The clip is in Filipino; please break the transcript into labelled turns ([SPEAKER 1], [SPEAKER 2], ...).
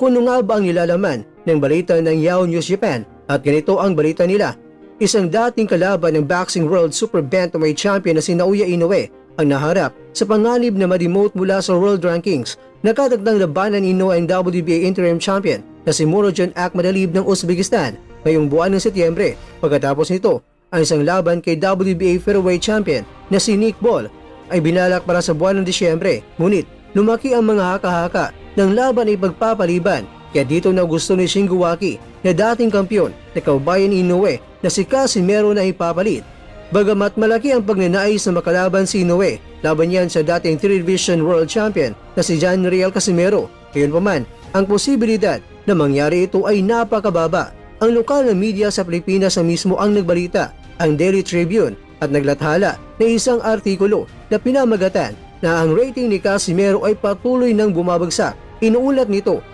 [SPEAKER 1] Kung nga ba ang nilalaman ng balita ng Yahoo News Japan at ganito ang balita nila. Isang dating kalaban ng Boxing World Super Bantamweight Champion na si Naoya Inoue ang naharap sa panganib na ma-demote mula sa World Rankings. Nakatagdang labanan ni Inoue ang WBA Interim Champion na si Murodjon Akhmadalib ng Uzbekistan ngayong buwan ng Setyembre. Pagkatapos nito, ang isang laban kay WBA Featherweight Champion na si Nick Ball ay binalak para sa buwan ng Disyembre. Ngunit lumaki ang mga haka-haka ng laban ay pagpapaliban. Kaya dito na gusto ni Shingo Waki na dating kampiyon na kaubayan ni Inoue na si Casimero na ipapalit. Bagamat malaki ang pagnanais na makalaban si Inoue, laban yan sa dating 3-division world champion na si John Riel Casimero. Gayunpaman, ang posibilidad na mangyari ito ay napakababa. Ang lokal na media sa Pilipinas na mismo ang nagbalita, ang Daily Tribune, at naglathala na isang artikulo na pinamagatan na ang rating ni Casimero ay patuloy nang bumabagsak. Inuulat nito